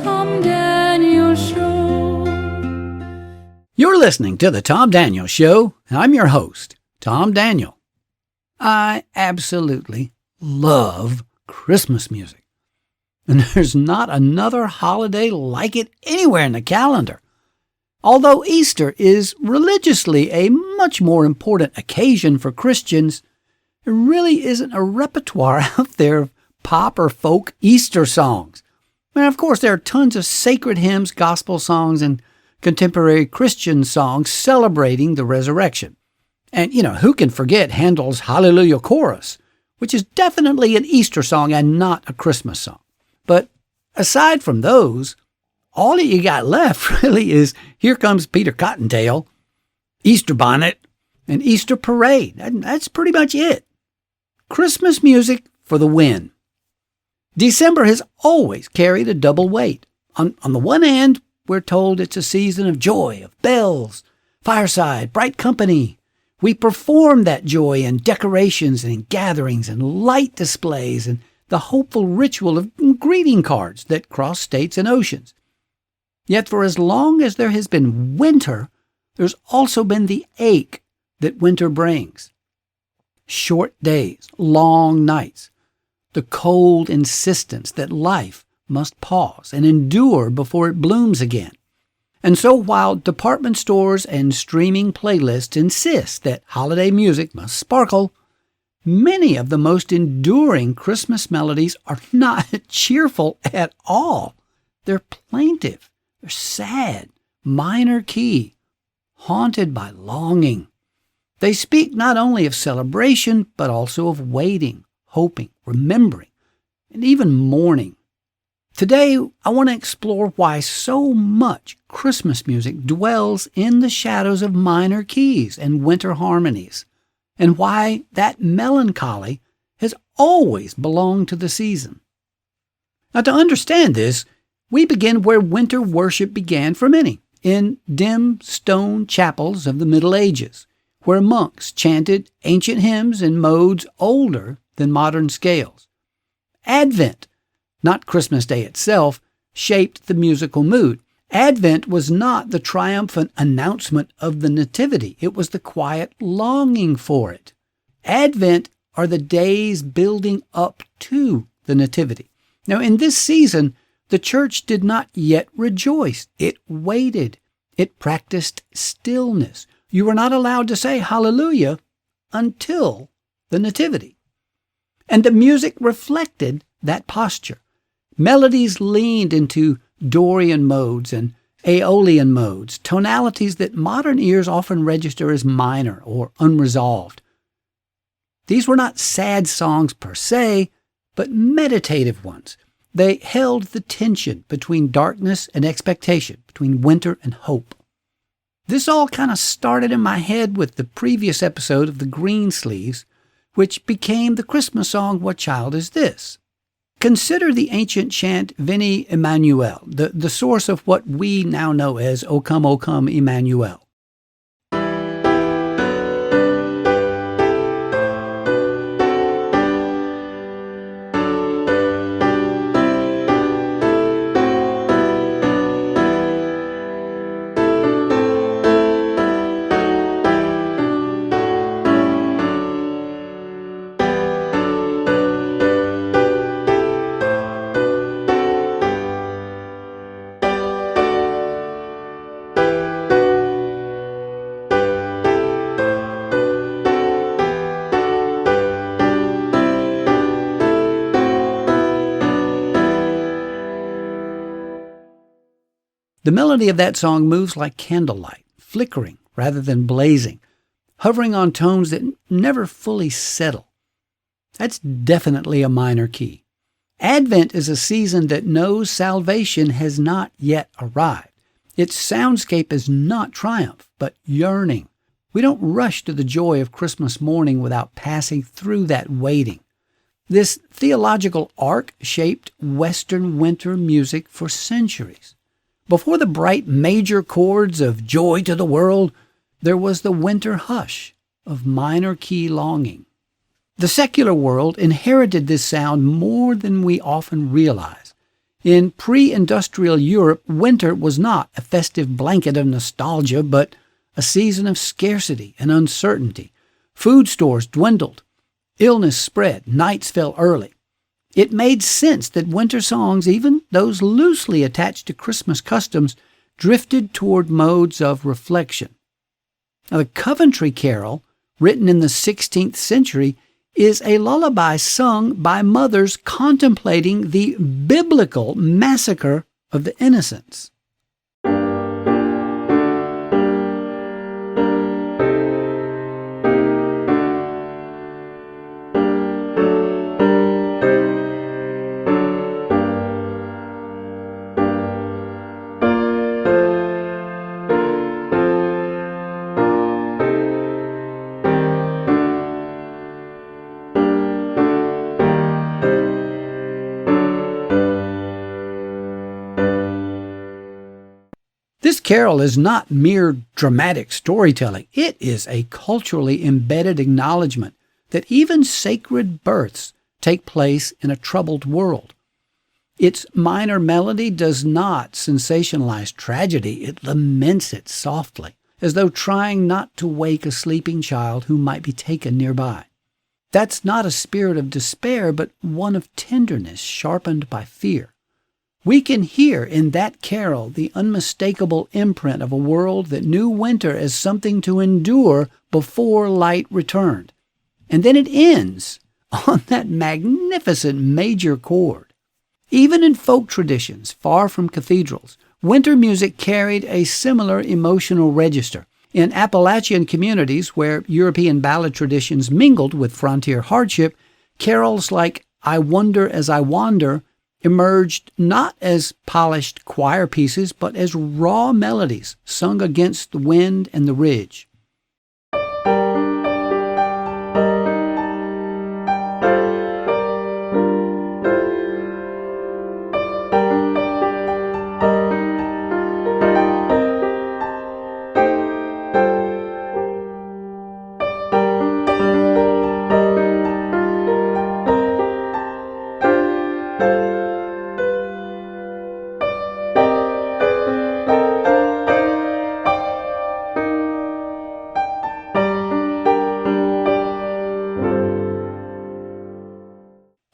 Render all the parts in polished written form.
Tom Daniel Show. You're listening to The Tom Daniel Show. I'm your host, Tom Daniel. I absolutely love Christmas music. And there's not another holiday like it anywhere in the calendar. Although Easter is religiously a much more important occasion for Christians, there really isn't a repertoire out there of pop or folk Easter songs. And of course, there are tons of sacred hymns, gospel songs, and contemporary Christian songs celebrating the resurrection. And, who can forget Handel's Hallelujah Chorus, which is definitely an Easter song and not a Christmas song. But aside from those, all that you got left really is Here Comes Peter Cottontail, Easter Bonnet, and Easter Parade. That's pretty much it. Christmas music for the win. December has always carried a double weight. On the one hand, we're told it's a season of joy, of bells, fireside, bright company. We perform that joy in decorations and in gatherings and light displays and the hopeful ritual of greeting cards that cross states and oceans. Yet for as long as there has been winter, there's also been the ache that winter brings. Short days, long nights, the cold insistence that life must pause and endure before it blooms again. And so while department stores and streaming playlists insist that holiday music must sparkle, many of the most enduring Christmas melodies are not cheerful at all. They're plaintive, they're sad, minor key, haunted by longing. They speak not only of celebration, but also of waiting, hoping, remembering, and even mourning. Today, I want to explore why so much Christmas music dwells in the shadows of minor keys and winter harmonies, and why that melancholy has always belonged to the season. Now, to understand this, we begin where winter worship began for many, in dim stone chapels of the Middle Ages, where monks chanted ancient hymns in modes older than modern scales. Advent, not Christmas Day itself, shaped the musical mood. Advent was not the triumphant announcement of the Nativity. It was the quiet longing for it. Advent are the days building up to the Nativity. Now, in this season, the church did not yet rejoice. It waited. It practiced stillness. You were not allowed to say hallelujah until the Nativity. And the music reflected that posture. Melodies leaned into Dorian modes and Aeolian modes, tonalities that modern ears often register as minor or unresolved. These were not sad songs per se, but meditative ones. They held the tension between darkness and expectation, between winter and hope. This all kind of started in my head with the previous episode of the Greensleeves, which became the Christmas song, What Child Is This? Consider the ancient chant Veni Emmanuel, the source of what we now know as O Come, Emmanuel. The melody of that song moves like candlelight, flickering rather than blazing, hovering on tones that never fully settle. That's definitely a minor key. Advent is a season that knows salvation has not yet arrived. Its soundscape is not triumph, but yearning. We don't rush to the joy of Christmas morning without passing through that waiting. This theological arc shaped Western winter music for centuries. Before the bright major chords of joy to the world, there was the winter hush of minor key longing. The secular world inherited this sound more than we often realize. In pre-industrial Europe, winter was not a festive blanket of nostalgia, but a season of scarcity and uncertainty. Food stores dwindled. Illness spread. Nights fell early. It made sense that winter songs, even those loosely attached to Christmas customs, drifted toward modes of reflection. Now, the Coventry Carol, written in the 16th century, is a lullaby sung by mothers contemplating the biblical massacre of the innocents. This carol is not mere dramatic storytelling. It is a culturally embedded acknowledgement that even sacred births take place in a troubled world. Its minor melody does not sensationalize tragedy. It laments it softly, as though trying not to wake a sleeping child who might be taken nearby. That's not a spirit of despair, but one of tenderness sharpened by fear. We can hear in that carol the unmistakable imprint of a world that knew winter as something to endure before light returned. And then it ends on that magnificent major chord. Even in folk traditions far from cathedrals, winter music carried a similar emotional register. In Appalachian communities where European ballad traditions mingled with frontier hardship, carols like I Wonder as I Wander emerged not as polished choir pieces, but as raw melodies sung against the wind and the ridge.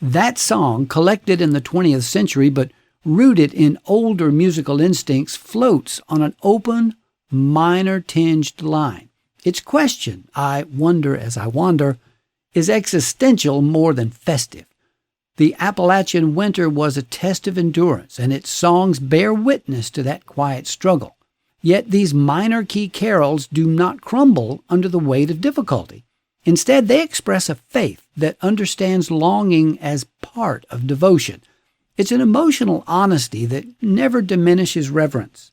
That song, collected in the 20th century but rooted in older musical instincts, floats on an open, minor-tinged line. Its question, I wonder as I wander, is existential more than festive. The Appalachian winter was a test of endurance, and its songs bear witness to that quiet struggle. Yet these minor-key carols do not crumble under the weight of difficulty. Instead, they express a faith that understands longing as part of devotion. It's an emotional honesty that never diminishes reverence.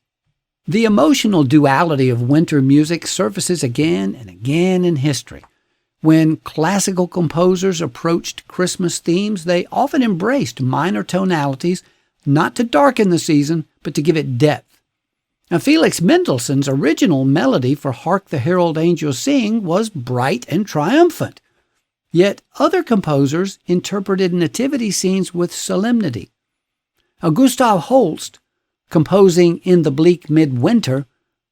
The emotional duality of winter music surfaces again and again in history. When classical composers approached Christmas themes, they often embraced minor tonalities, not to darken the season, but to give it depth. Now, Felix Mendelssohn's original melody for Hark the Herald Angels Sing was bright and triumphant. Yet other composers interpreted nativity scenes with solemnity. Now, Gustav Holst, composing In the Bleak Midwinter,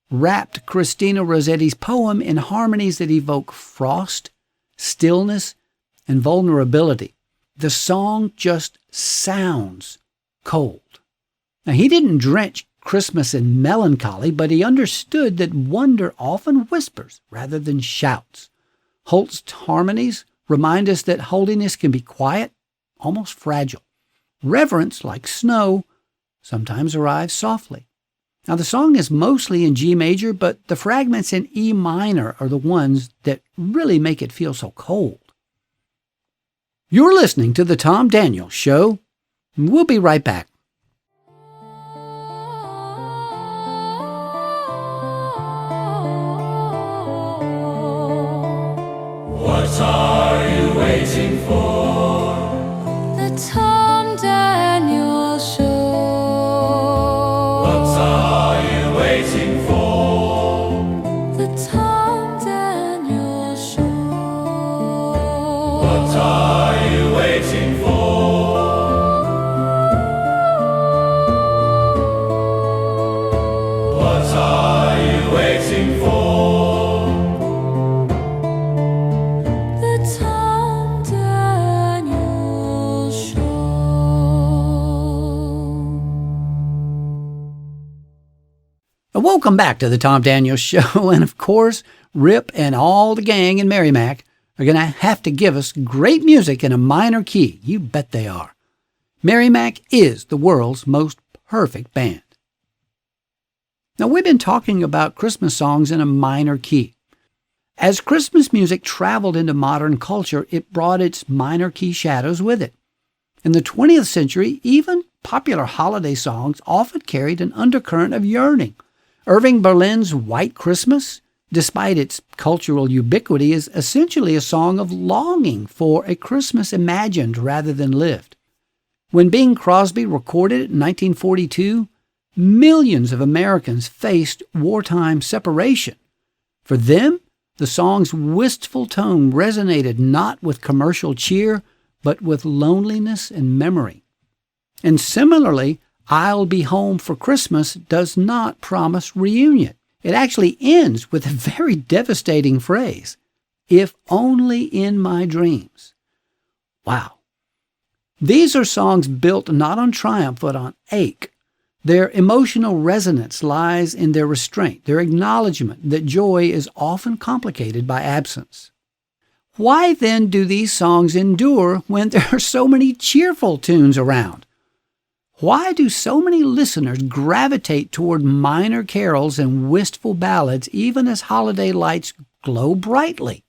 wrapped Christina Rossetti's poem in harmonies that evoke frost, stillness, and vulnerability. The song just sounds cold. Now, he didn't drench Christmas in melancholy, but he understood that wonder often whispers rather than shouts. Holst's harmonies remind us that holiness can be quiet, almost fragile. Reverence, like snow, sometimes arrives softly. Now, the song is mostly in G major, but the fragments in E minor are the ones that really make it feel so cold. You're listening to The Tom Daniels Show. We'll be right back. What are you waiting for? The Tom Daniels Show. What are you waiting for? The Tom Daniels Show. What are you waiting for? Well, welcome back to the Tom Daniels Show. And of course, Rip and all the gang in Merrimack are going to have to give us great music in a minor key. You bet they are. Merrimack is the world's most perfect band. Now, we've been talking about Christmas songs in a minor key. As Christmas music traveled into modern culture, it brought its minor key shadows with it. In the 20th century, even popular holiday songs often carried an undercurrent of yearning. Irving Berlin's White Christmas, despite its cultural ubiquity, is essentially a song of longing for a Christmas imagined rather than lived. When Bing Crosby recorded it in 1942, millions of Americans faced wartime separation. For them, the song's wistful tone resonated not with commercial cheer, but with loneliness and memory. And similarly, I'll Be Home for Christmas does not promise reunion. It actually ends with a very devastating phrase, "If only in my dreams." Wow. These are songs built not on triumph, but on ache. Their emotional resonance lies in their restraint, their acknowledgement that joy is often complicated by absence. Why then do these songs endure when there are so many cheerful tunes around? Why do so many listeners gravitate toward minor carols and wistful ballads even as holiday lights glow brightly?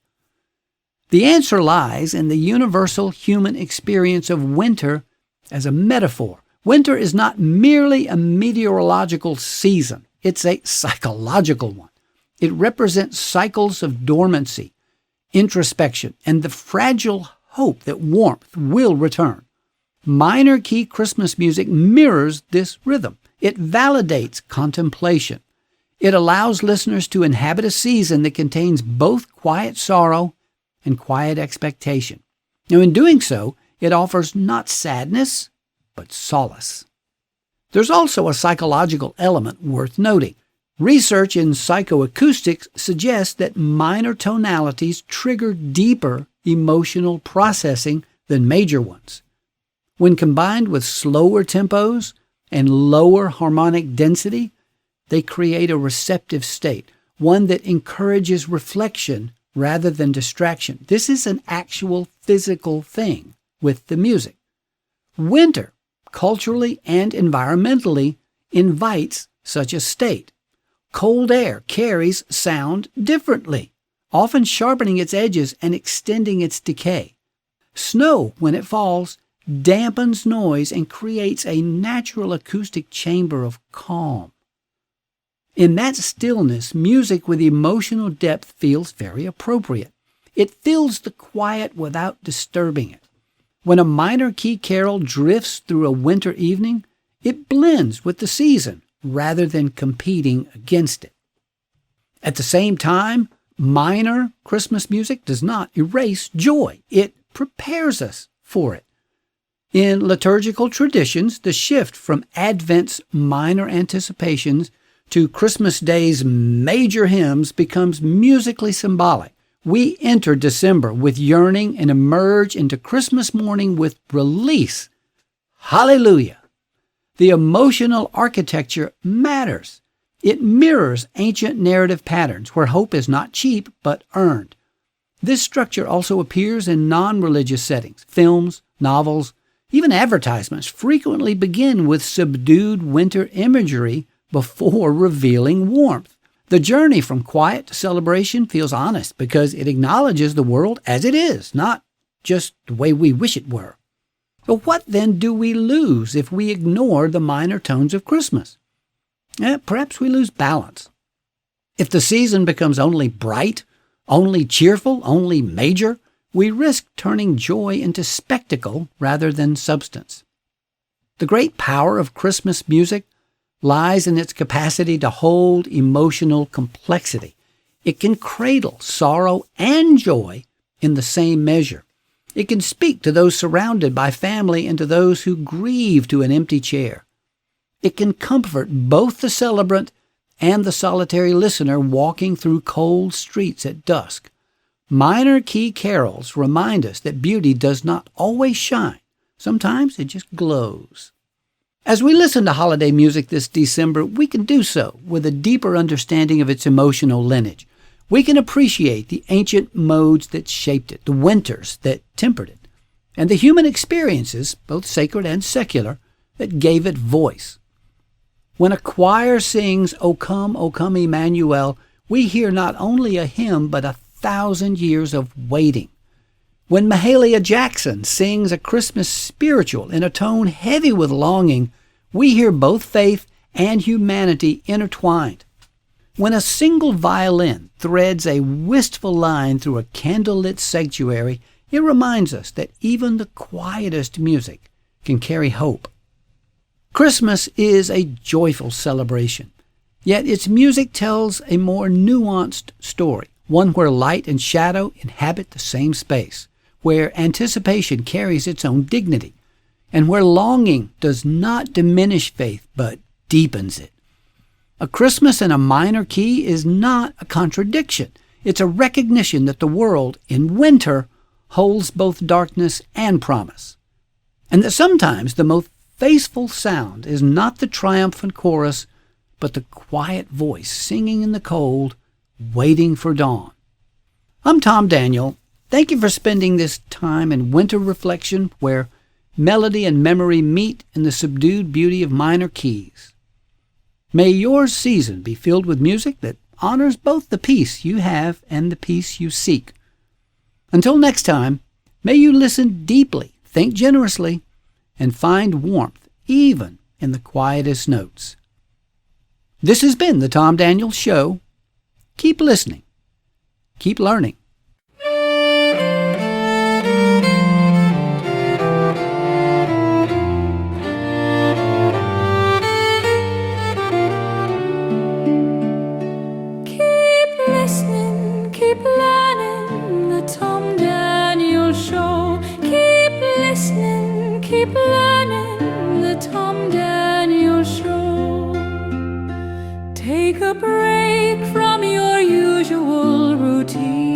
The answer lies in the universal human experience of winter as a metaphor. Winter is not merely a meteorological season. It's a psychological one. It represents cycles of dormancy, introspection, and the fragile hope that warmth will return. Minor key Christmas music mirrors this rhythm. It validates contemplation. It allows listeners to inhabit a season that contains both quiet sorrow and quiet expectation. Now, in doing so, it offers not sadness, but solace. There's also a psychological element worth noting. Research in psychoacoustics suggests that minor tonalities trigger deeper emotional processing than major ones. When combined with slower tempos and lower harmonic density, they create a receptive state, one that encourages reflection rather than distraction. This is an actual physical thing with the music. Winter, culturally and environmentally, invites such a state. Cold air carries sound differently, often sharpening its edges and extending its decay. Snow, when it falls, dampens noise and creates a natural acoustic chamber of calm. In that stillness, music with emotional depth feels very appropriate. It fills the quiet without disturbing it. When a minor key carol drifts through a winter evening, it blends with the season rather than competing against it. At the same time, minor Christmas music does not erase joy. It prepares us for it. In liturgical traditions, the shift from Advent's minor anticipations to Christmas Day's major hymns becomes musically symbolic. We enter December with yearning and emerge into Christmas morning with release. Hallelujah! The emotional architecture matters. It mirrors ancient narrative patterns where hope is not cheap but earned. This structure also appears in non-religious settings. Films, novels, even advertisements frequently begin with subdued winter imagery before revealing warmth. The journey from quiet to celebration feels honest because it acknowledges the world as it is, not just the way we wish it were. But what then do we lose if we ignore the minor tones of Christmas? Perhaps we lose balance. If the season becomes only bright, only cheerful, only major, we risk turning joy into spectacle rather than substance. The great power of Christmas music lies in its capacity to hold emotional complexity. It can cradle sorrow and joy in the same measure. It can speak to those surrounded by family and to those who grieve to an empty chair. It can comfort both the celebrant and the solitary listener walking through cold streets at dusk. Minor key carols remind us that beauty does not always shine. Sometimes it just glows. As we listen to holiday music this December, we can do so with a deeper understanding of its emotional lineage. We can appreciate the ancient modes that shaped it, the winters that tempered it, and the human experiences, both sacred and secular, that gave it voice. When a choir sings, O come, Emmanuel, we hear not only a hymn, but 1,000 years of waiting. When Mahalia Jackson sings a Christmas spiritual in a tone heavy with longing, we hear both faith and humanity intertwined. When a single violin threads a wistful line through a candlelit sanctuary, it reminds us that even the quietest music can carry hope. Christmas is a joyful celebration, yet its music tells a more nuanced story, one where light and shadow inhabit the same space, where anticipation carries its own dignity, and where longing does not diminish faith but deepens it. A Christmas in a minor key is not a contradiction. It's a recognition that the world in winter holds both darkness and promise, and that sometimes the most faithful sound is not the triumphant chorus, but the quiet voice singing in the cold, waiting for dawn. I'm Tom Daniel. Thank you for spending this time in winter reflection where melody and memory meet in the subdued beauty of minor keys. May your season be filled with music that honors both the peace you have and the peace you seek. Until next time, may you listen deeply, think generously, and find warmth even in the quietest notes. This has been the Tom Daniel Show. Keep listening. Keep learning. Keep learning, the Tom Daniel Show. Keep listening, keep learning, the Tom Daniel Show. Take a break from your usual routine.